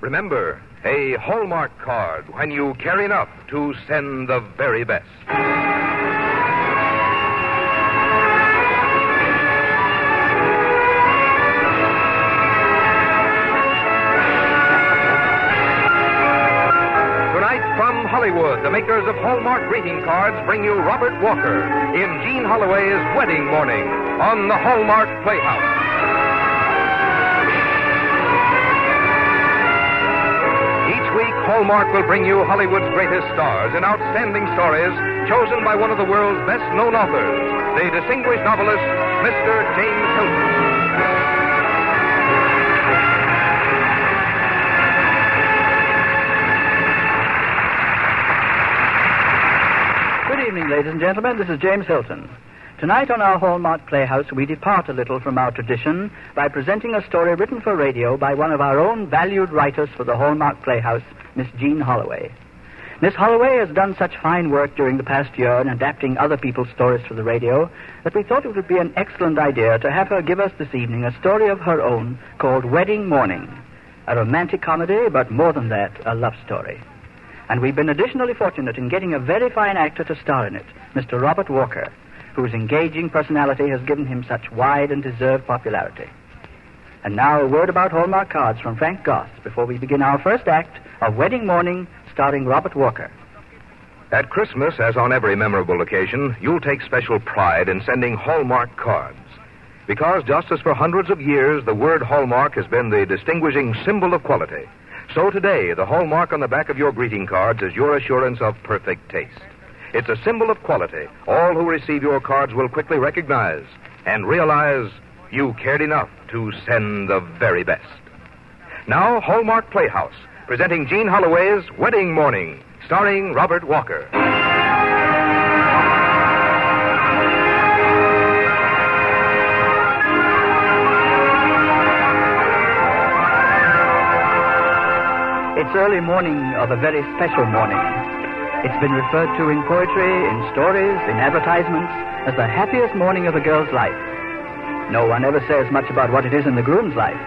Remember, a Hallmark card when you care enough to send the very best. From Hollywood, the makers of Hallmark greeting cards bring you Robert Walker in Jean Holloway's Wedding Morning on the Hallmark Playhouse. Each week, Hallmark will bring you Hollywood's greatest stars in outstanding stories chosen by one of the world's best-known authors, the distinguished novelist, Mr. James Hilton. Good evening, ladies and gentlemen. This is James Hilton. Tonight on our Hallmark Playhouse, we depart a little from our tradition by presenting a story written for radio by one of our own valued writers for the Hallmark Playhouse, Miss Jean Holloway. Miss Holloway has done such fine work during the past year in adapting other people's stories for the radio that we thought it would be an excellent idea to have her give us this evening a story of her own called Wedding Morning, a romantic comedy, but more than that, a love story. And we've been additionally fortunate in getting a very fine actor to star in it, Mr. Robert Walker, whose engaging personality has given him such wide and deserved popularity. And now a word about Hallmark cards from Frank Goss before we begin our first act of Wedding Morning, starring Robert Walker. At Christmas, as on every memorable occasion, you'll take special pride in sending Hallmark cards. Because just as for hundreds of years, the word Hallmark has been the distinguishing symbol of quality, so today, the hallmark on the back of your greeting cards is your assurance of perfect taste. It's a symbol of quality all who receive your cards will quickly recognize and realize you cared enough to send the very best. Now, Hallmark Playhouse, presenting Jean Holloway's Wedding Morning, starring Robert Walker. It's early morning of a very special morning. It's been referred to in poetry, in stories, in advertisements, as the happiest morning of a girl's life. No one ever says much about what it is in the groom's life.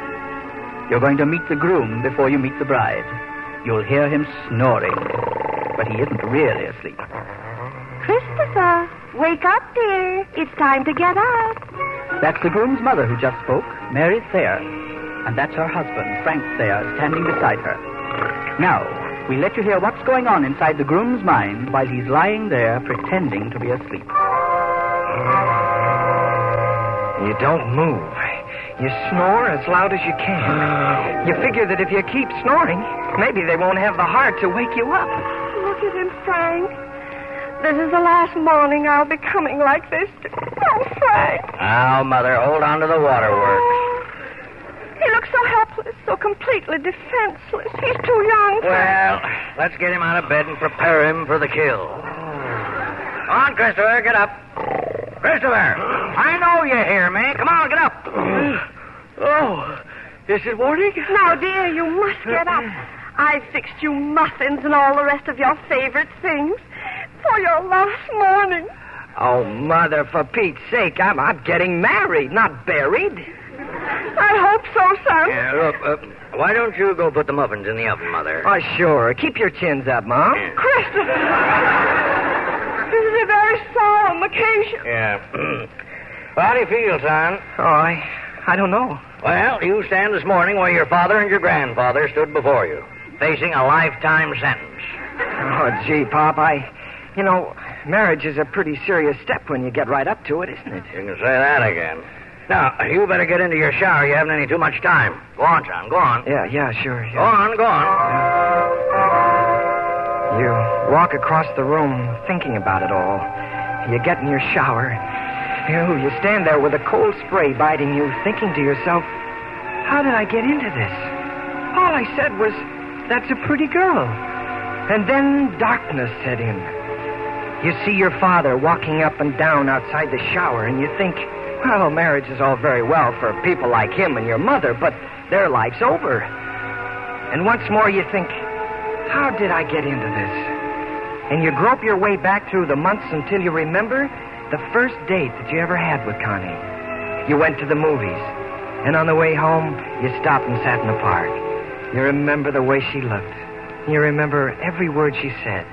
You're going to meet the groom before you meet the bride. You'll hear him snoring, but he isn't really asleep. Christopher, wake up, dear. It's time to get up. That's the groom's mother who just spoke, Mary Thayer. And that's her husband, Frank Thayer, standing beside her. Now, we let you hear what's going on inside the groom's mind while he's lying there pretending to be asleep. You don't move. You snore as loud as you can. You figure that if you keep snoring, maybe they won't have the heart to wake you up. Look at him, Frank. This is the last morning I'll be coming like this. Oh, Frank. Now, Mother, hold on to the waterworks. He looks so helpless, so completely defenseless. He's too young. Well, let's get him out of bed and prepare him for the kill. Come on, Christopher, get up. Christopher, I know you hear me. Come on, get up. Oh, is it morning? Now, dear, you must get up. I've fixed you muffins and all the rest of your favorite things for your last morning. Oh, Mother, for Pete's sake, I'm getting married, not buried. I hope so, son. Yeah, look, why don't you go put the muffins in the oven, Mother? Oh, sure. Keep your chins up, Mom. Yeah. Christopher! This is a very solemn occasion. Yeah. Well, how do you feel, son? Oh, I don't know. Well, you stand this morning where your father and your grandfather stood before you, facing a lifetime sentence. Oh, gee, Pop, marriage is a pretty serious step when you get right up to it, isn't it? You can say that again. Now, you better get into your shower. You haven't any too much time. Go on, son. Go on. Yeah, sure. Yeah. Go on. You walk across the room thinking about it all. You get in your shower. You stand there with a cold spray biting you, thinking to yourself, how did I get into this? All I said was, that's a pretty girl. And then darkness set in. You see your father walking up and down outside the shower, and you think, well, marriage is all very well for people like him and your mother, but their life's over. And once more you think, how did I get into this? And you grope your way back through the months until you remember the first date that you ever had with Connie. You went to the movies, and on the way home, you stopped and sat in the park. You remember the way she looked. You remember every word she said.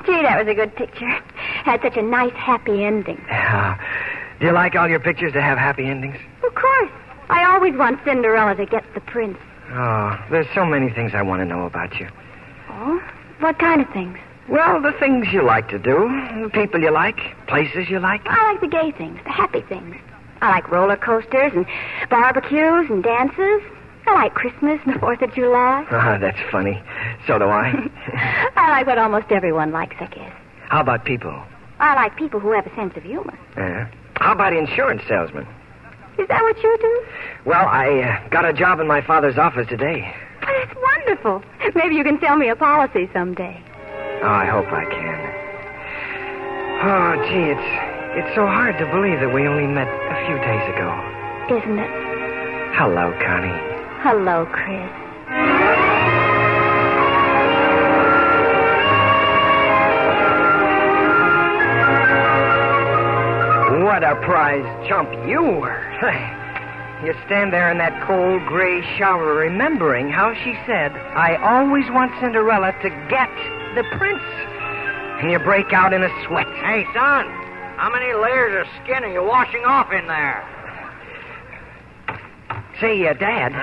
Gee, that was a good picture. Had such a nice, happy ending. Do you like all your pictures to have happy endings? Of course. I always want Cinderella to get the prince. Oh, there's so many things I want to know about you. Oh? What kind of things? Well, the things you like to do, the people you like, places you like. I like the gay things, the happy things. I like roller coasters and barbecues and dances. I like Christmas and the 4th of July. That's funny. So do I. I like what almost everyone likes, I guess. How about people? I like people who have a sense of humor. How about insurance salesmen? Is that what you do? Well, I got a job in my father's office today. Oh, that's wonderful. Maybe you can sell me a policy someday. Oh, I hope I can. Oh, gee, it's so hard to believe that we only met a few days ago. Isn't it? Hello, Connie. Hello, Chris. What a prize chump you were. You stand there in that cold, gray shower remembering how she said, I always want Cinderella to get the prince. And you break out in a sweat. Hey, son, how many layers of skin are you washing off in there? Say, Dad,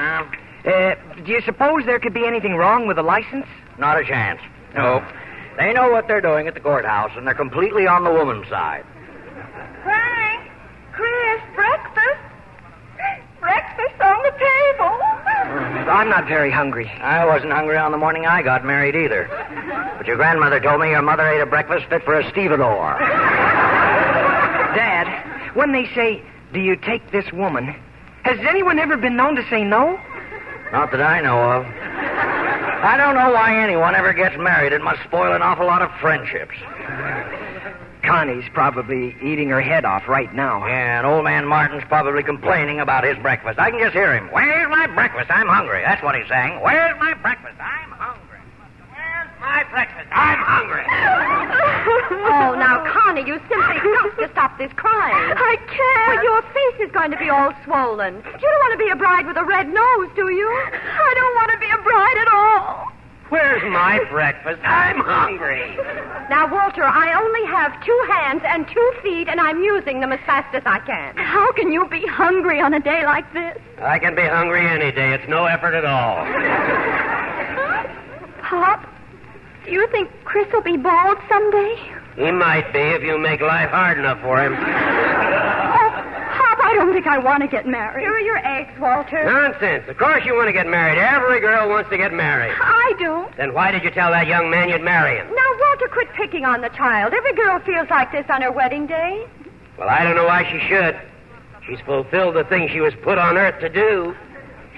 do you suppose there could be anything wrong with the license? Not a chance. No. They know what they're doing at the courthouse, and they're completely on the woman's side. Frank, Chris, breakfast. Breakfast on the table. I'm not very hungry. I wasn't hungry on the morning I got married either. But your grandmother told me your mother ate a breakfast fit for a stevedore. Dad, when they say, do you take this woman, has anyone ever been known to say no? Not that I know of. I don't know why anyone ever gets married. It must spoil an awful lot of friendships. Connie's probably eating her head off right now. Yeah, and old man Martin's probably complaining about his breakfast. I can just hear him. Where's my breakfast? I'm hungry. That's what he's saying. Where's my breakfast? I'm hungry. Where's my breakfast? I'm hungry. Oh, now, Connie, you simply have to stop this crying. I can't. Well, your face is going to be all swollen. You don't want to be a bride with a red nose, do you? I don't want to be a bride at all. Where's my breakfast? I'm hungry. Now, Walter, I only have 2 hands and 2 feet, and I'm using them as fast as I can. How can you be hungry on a day like this? I can be hungry any day. It's no effort at all. Pop, do you think Chris will be bald someday? He might be if you make life hard enough for him. Pop, I don't think I want to get married. Here are your eggs, Walter. Nonsense. Of course you want to get married. Every girl wants to get married. I do. Then why did you tell that young man you'd marry him? Now, Walter, quit picking on the child. Every girl feels like this on her wedding day. Well, I don't know why she should. She's fulfilled the thing she was put on earth to do.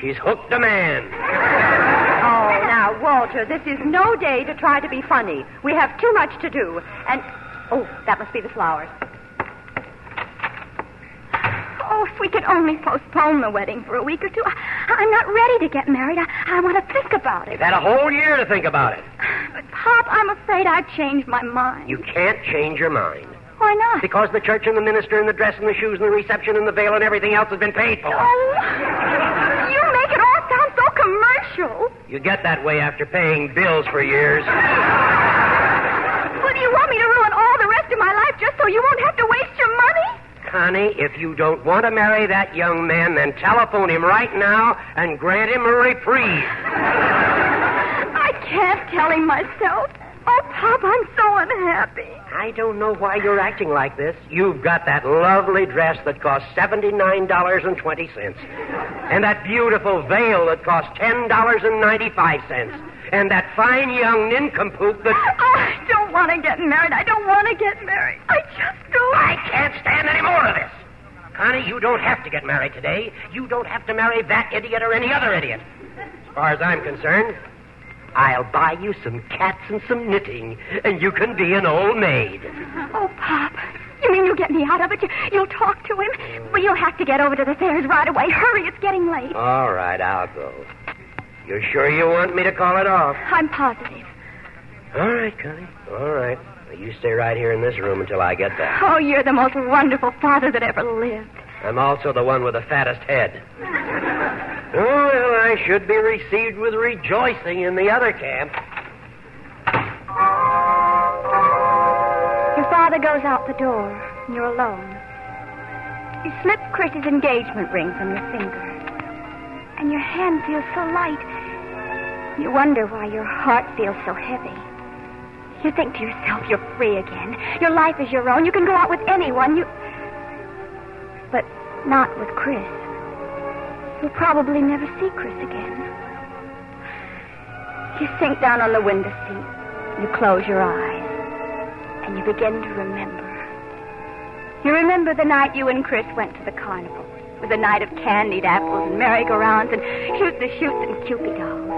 She's hooked a man. Oh, now, Walter, this is no day to try to be funny. We have too much to do. And, oh, that must be the flowers. Oh, if we could only postpone the wedding for a week or two. I'm not ready to get married. I want to think about it. You've had a whole year to think about it. But, Pop, I'm afraid I've changed my mind. You can't change your mind. Why not? Because the church and the minister and the dress and the shoes and the reception and the veil and everything else has been paid for. Oh, you make it all sound so commercial. You get that way after paying bills for years. Well, do you want me to ruin all the rest of my life just so you won't have to waste your money? Connie, if you don't want to marry that young man, then telephone him right now and grant him a reprieve. I can't tell him myself. Oh, Pop, I'm so unhappy. I don't know why you're acting like this. You've got that lovely dress that costs $79.20. And that beautiful veil that costs $10.95. And that fine young nincompoop that... Oh, I don't want to get married. I don't want to get married. I just don't. I can't stand any more of this. Connie, you don't have to get married today. You don't have to marry that idiot or any other idiot. As far as I'm concerned, I'll buy you some cats and some knitting, and you can be an old maid. Oh, Pop, you mean you'll get me out of it? You'll talk to him? Well, you'll have to get over to the Thayers right away. Hurry, it's getting late. All right, I'll go. You're sure you want me to call it off? I'm positive. All right, Connie. All right. Now, you stay right here in this room until I get back. Oh, you're the most wonderful father that ever lived. I'm also the one with the fattest head. Oh, well, I should be received with rejoicing in the other camp. Your father goes out the door, and you're alone. You slip Chris's engagement ring from your finger, and your hand feels so light. You wonder why your heart feels so heavy. You think to yourself, you're free again. Your life is your own. You can go out with anyone. But not with Chris. You'll probably never see Chris again. You sink down on the window seat. You close your eyes. And you begin to remember. You remember the night you and Chris went to the carnival. It was a night of candied apples and merry-go-rounds and shoot-the-chutes and Cupid dolls.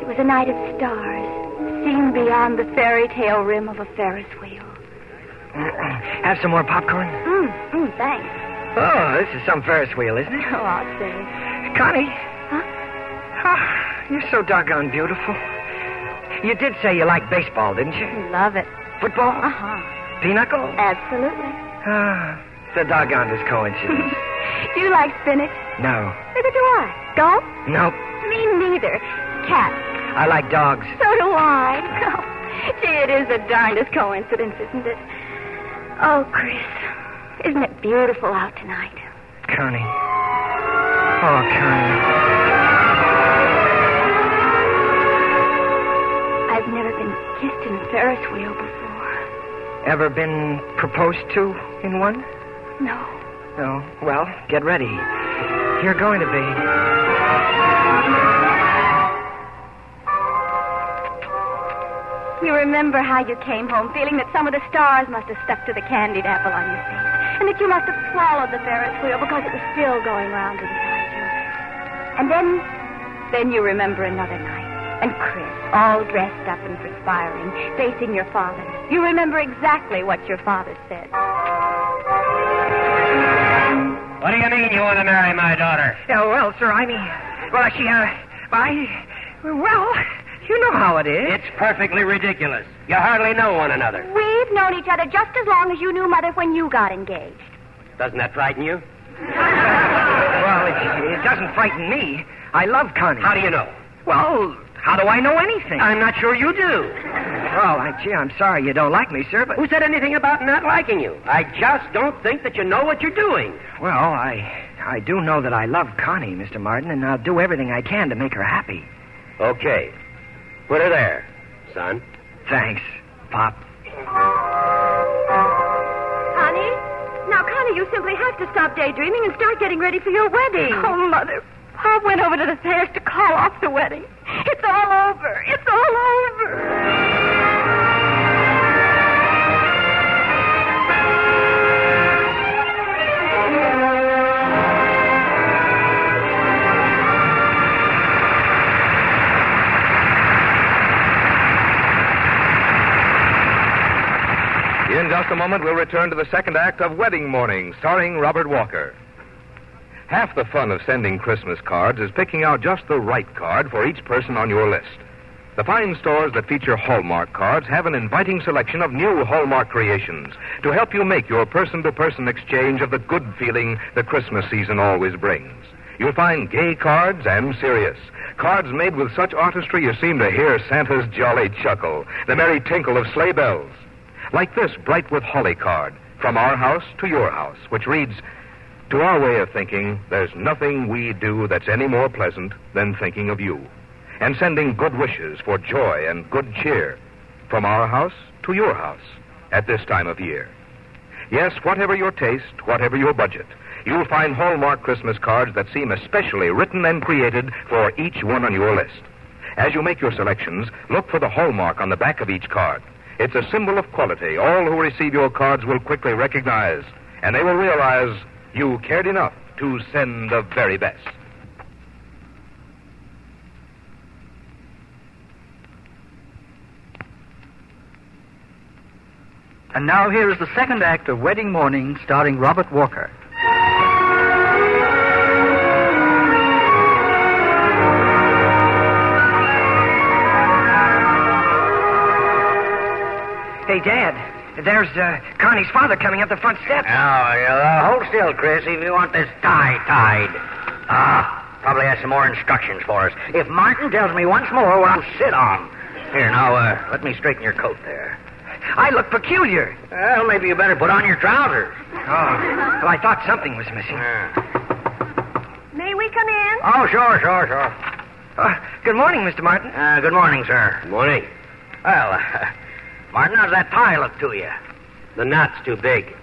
It was a night of stars, seen beyond the fairy tale rim of a Ferris wheel. Have some more popcorn? Thanks. Oh, this is some Ferris wheel, isn't it? Oh, I'll say. Connie. Huh? Oh, you're so doggone beautiful. You did say you liked baseball, didn't you? Love it. Football? Uh-huh. Pinochle? Absolutely. It's a doggonest coincidence. Do you like spinach? No. Neither do I. Golf? Nope. Me neither. Cats? I like dogs. So do I. Oh, gee, it is the darndest coincidence, isn't it? Oh, Chris, isn't it beautiful out tonight? Connie. Oh, Connie. I've never been kissed in a Ferris wheel before. Ever been proposed to in one? No. No. Well, get ready. You're going to be. You remember how you came home feeling that some of the stars must have stuck to the candied apple on your face, and that you must have swallowed the Ferris wheel because it was still going round inside you. And then you remember another night, and Chris, all dressed up and perspiring, facing your father. You remember exactly what your father said. What do you mean you want to marry my daughter? Oh, well, sir, I mean... Well, well, you know how it is. It's perfectly ridiculous. You hardly know one another. We've known each other just as long as you knew Mother when you got engaged. Doesn't that frighten you? Well, it doesn't frighten me. I love Connie. How do you know? Well, how do I know anything? I'm not sure you do. Well, I'm sorry you don't like me, sir, but... Who said anything about not liking you? I just don't think that you know what you're doing. Well, I do know that I love Connie, Mr. Martin, and I'll do everything I can to make her happy. Okay. Put her there, son. Thanks, Pop. Connie, you simply have to stop daydreaming and start getting ready for your wedding. Oh, Mother. Pop went over to the Sayers to call off the wedding. It's all over. It's all over. In just a moment, we'll return to the second act of Wedding Morning, starring Robert Walker. Half the fun of sending Christmas cards is picking out just the right card for each person on your list. The fine stores that feature Hallmark cards have an inviting selection of new Hallmark creations to help you make your person-to-person exchange of the good feeling the Christmas season always brings. You'll find gay cards and serious. Cards made with such artistry you seem to hear Santa's jolly chuckle, the merry tinkle of sleigh bells. Like this bright with holly card, From Our House to Your House, which reads, to our way of thinking, there's nothing we do that's any more pleasant than thinking of you, and sending good wishes for joy and good cheer from our house to your house at this time of year. Yes, whatever your taste, whatever your budget, you'll find Hallmark Christmas cards that seem especially written and created for each one on your list. As you make your selections, look for the Hallmark on the back of each card. It's a symbol of quality all who receive your cards will quickly recognize, and they will realize you cared enough to send the very best. And now here is the second act of Wedding Morning, starring Robert Walker. Hey, Dad, there's Connie's father coming up the front steps. Now, hold still, Chris, if you want this tie tied. Probably has some more instructions for us. If Martin tells me once more what I'll sit on. Here, now, let me straighten your coat there. I look peculiar. Well, maybe you better put on your trousers. Oh, well, I thought something was missing. May we come in? Oh, sure. Good morning, Mr. Martin. Good morning, sir. Good morning. Well, Martin, how's that tie look to you? The knot's too big.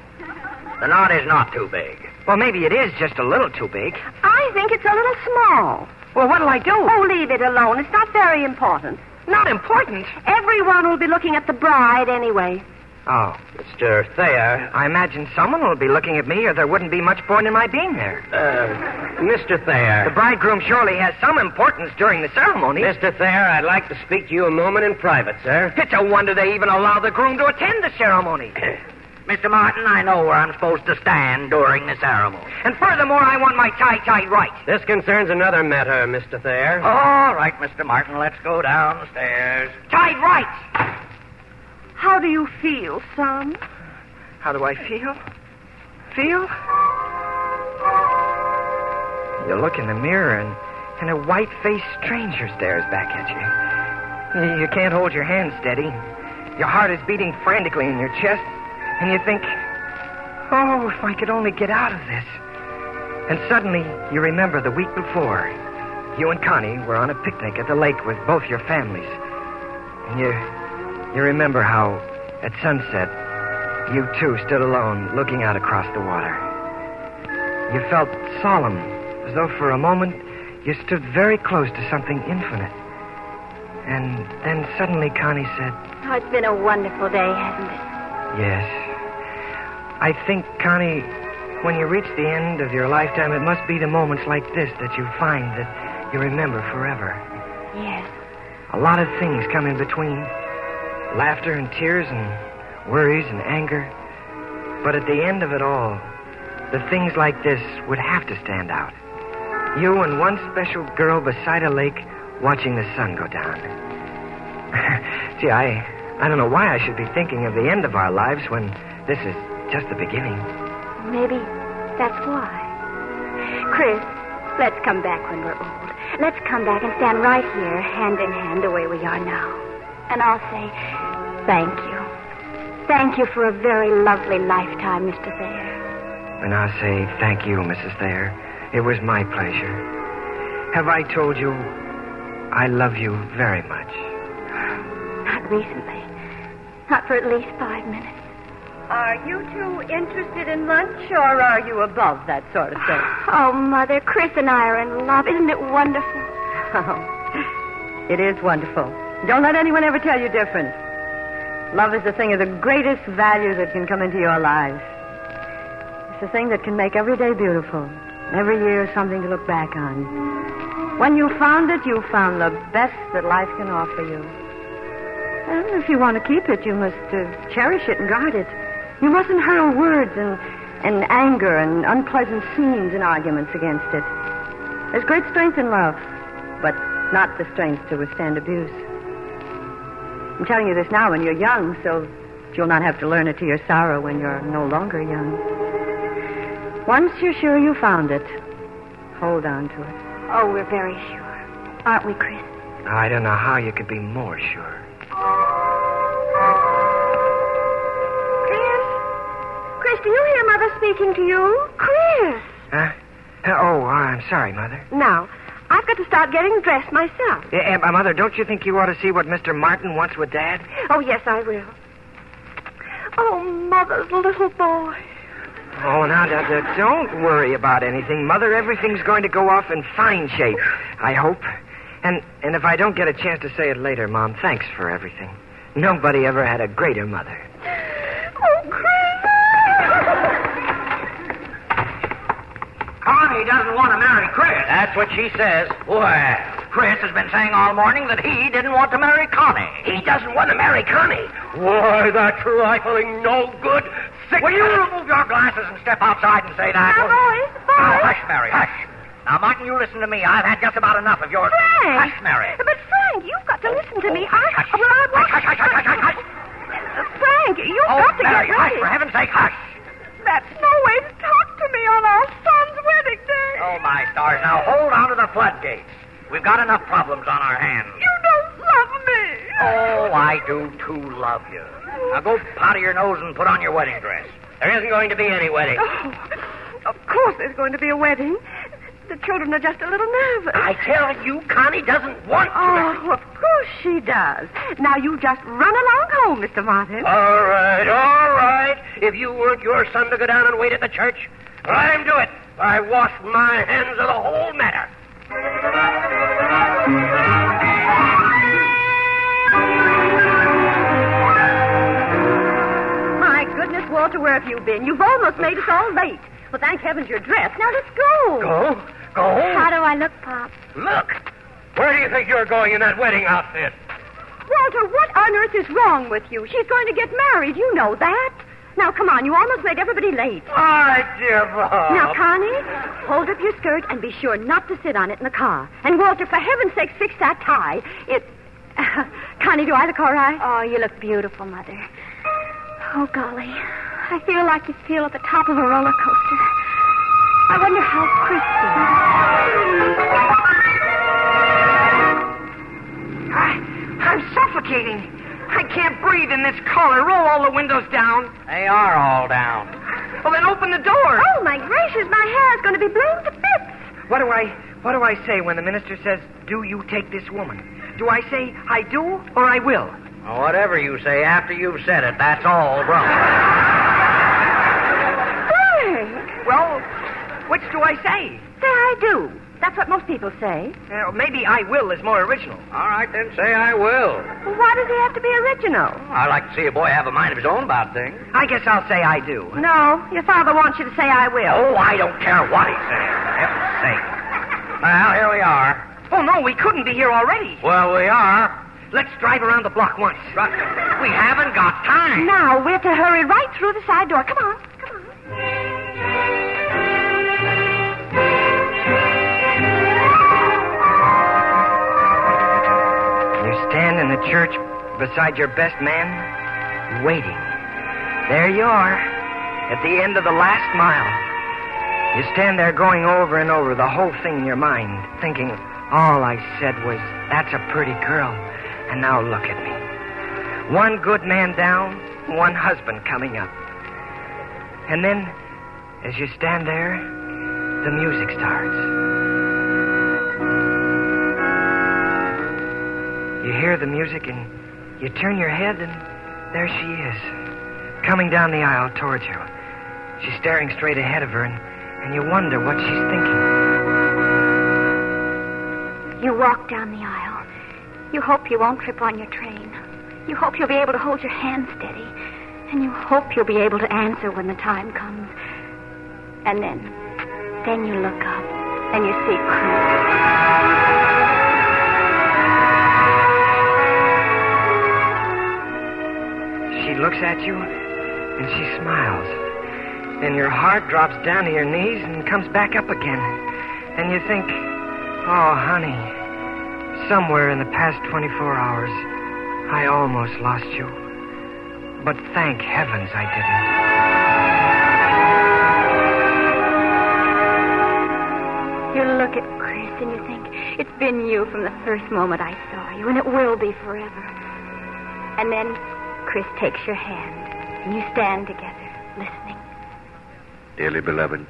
The knot is not too big. Well, maybe it is just a little too big. I think it's a little small. Well, what'll I do? Oh, leave it alone. It's not very important. Not important. Everyone will be looking at the bride anyway. Oh. Mr. Thayer. I imagine someone will be looking at me or there wouldn't be much point in my being there. Mr. Thayer. The bridegroom surely has some importance during the ceremony. Mr. Thayer, I'd like to speak to you a moment in private, sir. It's a wonder they even allow the groom to attend the ceremony. Mr. Martin, I know where I'm supposed to stand during the ceremony. And furthermore, I want my tie tied right. This concerns another matter, Mr. Thayer. All right, Mr. Martin, let's go downstairs. Tied right. How do you feel, son? How do I feel? Feel? You look in the mirror and a white-faced stranger stares back at you. You can't hold your hand steady. Your heart is beating frantically in your chest. And you think, oh, if I could only get out of this. And suddenly, you remember the week before. You and Connie were on a picnic at the lake with both your families. And you remember how, at sunset, you two stood alone, looking out across the water. You felt solemn, as though for a moment you stood very close to something infinite. And then suddenly Connie said, Oh, it's been a wonderful day, hasn't it? Yes. I think, Connie, when you reach the end of your lifetime, it must be the moments like this that you find that you remember forever. Yes. A lot of things come in between. Laughter and tears and worries and anger. But at the end of it all, the things like this would have to stand out. You and one special girl beside a lake watching the sun go down. Gee, I don't know why I should be thinking of the end of our lives when this is just the beginning. Maybe that's why. Chris, let's come back when we're old. Let's come back and stand right here, hand in hand, the way we are now. And I'll say, thank you. Thank you for a very lovely lifetime, Mr. Thayer. And I'll say, thank you, Mrs. Thayer. It was my pleasure. Have I told you I love you very much? Not recently. Not for at least 5 minutes. Are you two interested in lunch, or are you above that sort of thing? Oh, Mother, Chris and I are in love. Isn't it wonderful? Oh, it is wonderful. Don't let anyone ever tell you different. Love is the thing of the greatest value that can come into your lives. It's the thing that can make every day beautiful. Every year something to look back on. When you found it, you found the best that life can offer you. And if you want to keep it, you must cherish it and guard it. You mustn't hurl words and anger and unpleasant scenes and arguments against it. There's great strength in love, but not the strength to withstand abuse. I'm telling you this now when you're young, so you'll not have to learn it to your sorrow when you're no longer young. Once you're sure you found it, hold on to it. Oh, we're very sure. Aren't we, Chris? I don't know how you could be more sure. Chris, do you hear Mother speaking to you? Chris! Huh? Oh, I'm sorry, Mother. Now, I've got to start getting dressed myself. Mother, don't you think you ought to see what Mr. Martin wants with Dad? Oh, yes, I will. Oh, Mother's little boy. Oh, now, don't worry about anything, Mother. Everything's going to go off in fine shape, I hope. And if I don't get a chance to say it later, Mom, thanks for everything. Nobody ever had a greater mother. Oh, Chris! Connie doesn't want to marry Chris. That's what she says. Well, Chris has been saying all morning that he didn't want to marry Connie. He doesn't want to marry Connie. Why, that's trifling no good. Sick. Will you remove your glasses and step outside and say that? Now, boys. Oh, hush, Mary, hush. Now, Martin, you listen to me. I've had just about enough of yours. Frank! Hush, Mary. But, Frank, you've got to listen to me. Hush. Frank, you've got to Mary, get hush, ready. for heaven's sake, hush. That's no way to talk to me on our son's wedding day. Oh, my stars. Now hold on to the floodgates. We've got enough problems on our hands. You don't love me. Oh, I do too love you. Now go powder your nose and put on your wedding dress. There isn't going to be any wedding. Oh, of course there's going to be a wedding. The children are just a little nervous. I tell you, Connie doesn't want to. Oh, of course she does. Now you just run along home, Mr. Martin. All right. If you weren't your son to go down and wait at the church, I'm do it. I wash my hands of the whole matter. My goodness, Walter, where have you been? You've almost made us all late. Well, thank heavens you're dressed. Now let's go. Go? How do I look, Pop? Look. Where do you think you're going in that wedding outfit? Walter, what on earth is wrong with you? She's going to get married. You know that. Now, come on. You almost made everybody late. I give up. Now, Connie, hold up your skirt and be sure not to sit on it in the car. And, Walter, for heaven's sake, fix that tie. Connie, do I look all right? Oh, you look beautiful, Mother. Oh, golly. I feel like you feel at the top of a roller coaster. I wonder how Chris feels. I'm suffocating. I can't breathe in this collar. Roll all the windows down. They are all down. Well, then open the door. Oh, my gracious, my hair's going to be blown to bits. What do I say when the minister says, "Do you take this woman"? Do I say, "I do" or "I will"? Well, whatever you say after you've said it, that's all wrong. Well, which do I say? Say I do. That's what most people say. Maybe "I will" is more original. All right, then say I will. Well, why does he have to be original? I like to see a boy have a mind of his own about things. I guess I'll say "I do." No, your father wants you to say I will. Oh, I don't care what he says. For heaven's sake. Well, here we are. Oh, no, we couldn't be here already. Well, we are. Let's drive around the block once. We haven't got time. Now, we're to hurry right through the side door. Come on. You stand in the church beside your best man, waiting. There you are, at the end of the last mile. You stand there going over and over the whole thing in your mind, thinking, all I said was, "That's a pretty girl." And now look at me. One good man down, one husband coming up. And then, as you stand there, the music starts. You hear the music and you turn your head and there she is, coming down the aisle towards you. She's staring straight ahead of her and you wonder what she's thinking. You walk down the aisle. You hope you won't trip on your train. You hope you'll be able to hold your hand steady. And you hope you'll be able to answer when the time comes. And then you look up and you see Chris. She looks at you and she smiles. Then your heart drops down to your knees and comes back up again. And you think, oh, honey, somewhere in the past 24 hours, I almost lost you. But thank heavens I didn't. You look at Chris and you think, it's been you from the first moment I saw you, and it will be forever. And then Chris takes your hand, and you stand together, listening. Dearly beloved,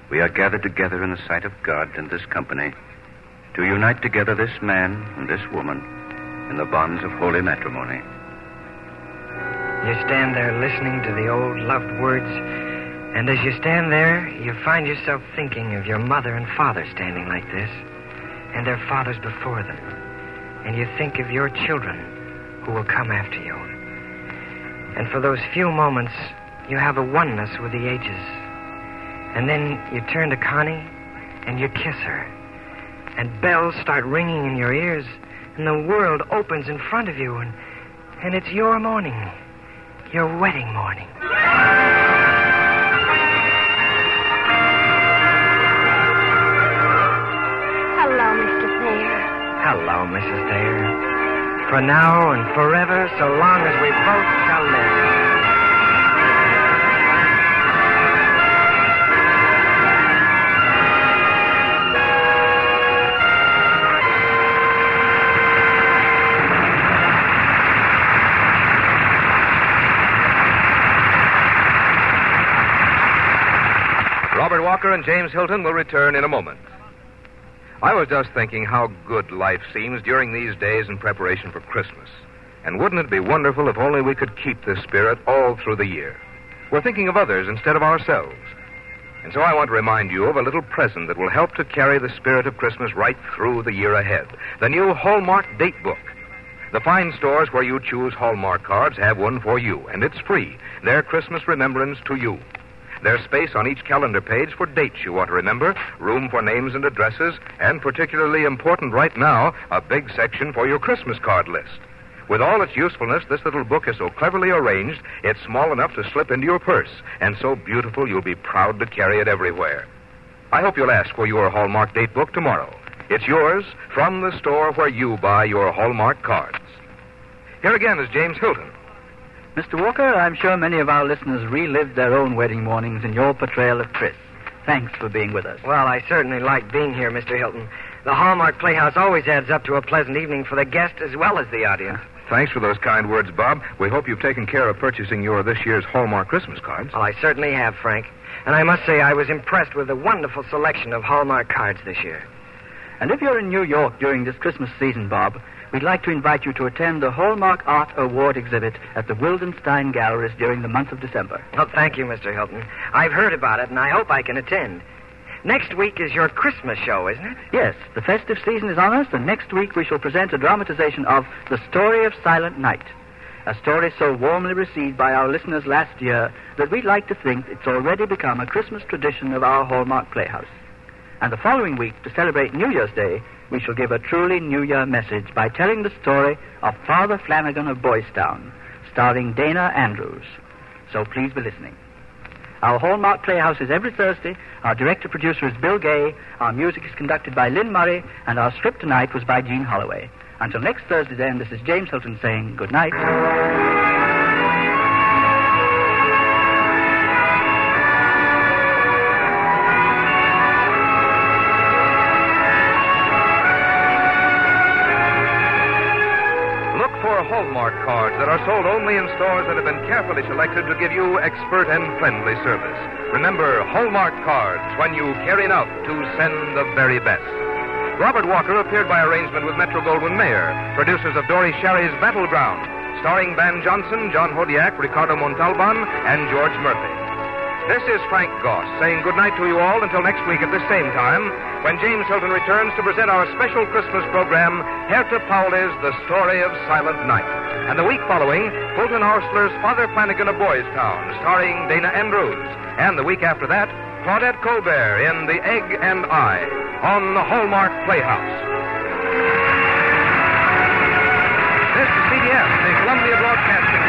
we are gathered together in the sight of God and this company to unite together this man and this woman in the bonds of holy matrimony. You stand there listening to the old loved words, and as you stand there, you find yourself thinking of your mother and father standing like this, and their fathers before them. And you think of your children who will come after you. And for those few moments, you have a oneness with the ages. And then you turn to Connie, and you kiss her. And bells start ringing in your ears, and the world opens in front of you, and it's your morning, your wedding morning. Hello, Mr. Thayer. Hello, Mrs. Thayer. For now and forever, so long as we both shall live. Walker and James Hilton will return in a moment. I was just thinking how good life seems during these days in preparation for Christmas. And wouldn't it be wonderful if only we could keep this spirit all through the year? We're thinking of others instead of ourselves. And so I want to remind you of a little present that will help to carry the spirit of Christmas right through the year ahead. The new Hallmark Date Book. The fine stores where you choose Hallmark cards have one for you, and it's free. They're Christmas remembrance to you. There's space on each calendar page for dates you want to remember, room for names and addresses, and particularly important right now, a big section for your Christmas card list. With all its usefulness, this little book is so cleverly arranged, it's small enough to slip into your purse, and so beautiful you'll be proud to carry it everywhere. I hope you'll ask for your Hallmark Date Book tomorrow. It's yours from the store where you buy your Hallmark cards. Here again is James Hilton. Mr. Walker, I'm sure many of our listeners relived their own wedding mornings in your portrayal of Tris. Thanks for being with us. Well, I certainly like being here, Mr. Hilton. The Hallmark Playhouse always adds up to a pleasant evening for the guest as well as the audience. Thanks for those kind words, Bob. We hope you've taken care of purchasing your this year's Hallmark Christmas cards. Well, I certainly have, Frank. And I must say I was impressed with the wonderful selection of Hallmark cards this year. And if you're in New York during this Christmas season, Bob, we'd like to invite you to attend the Hallmark Art Award exhibit at the Wildenstein Galleries during the month of December. Well, thank you, Mr. Hilton. I've heard about it, and I hope I can attend. Next week is your Christmas show, isn't it? Yes, the festive season is on us, and next week we shall present a dramatization of The Story of Silent Night, a story so warmly received by our listeners last year that we'd like to think it's already become a Christmas tradition of our Hallmark Playhouse. And the following week, to celebrate New Year's Day, we shall give a truly New Year message by telling the story of Father Flanagan of Boys Town, starring Dana Andrews. So please be listening. Our Hallmark Playhouse is every Thursday. Our director-producer is Bill Gay. Our music is conducted by Lynn Murray. And our script tonight was by Gene Holloway. Until next Thursday, then, this is James Hilton saying good night. Hallmark cards that are sold only in stores that have been carefully selected to give you expert and friendly service. Remember, Hallmark cards when you care enough to send the very best. Robert Walker appeared by arrangement with Metro-Goldwyn-Mayer, producers of Dory Sherry's Battleground, starring Van Johnson, John Hodiak, Ricardo Montalban, and George Murphy. This is Frank Goss saying goodnight to you all until next week at the same time, when James Hilton returns to present our special Christmas program, Herta Paul's The Story of Silent Night. And the week following, Fulton Horsler's Father Flanagan of Boys Town, starring Dana Andrews. And the week after that, Claudette Colbert in The Egg and I on the Hallmark Playhouse. This is CBS, the Columbia Broadcasting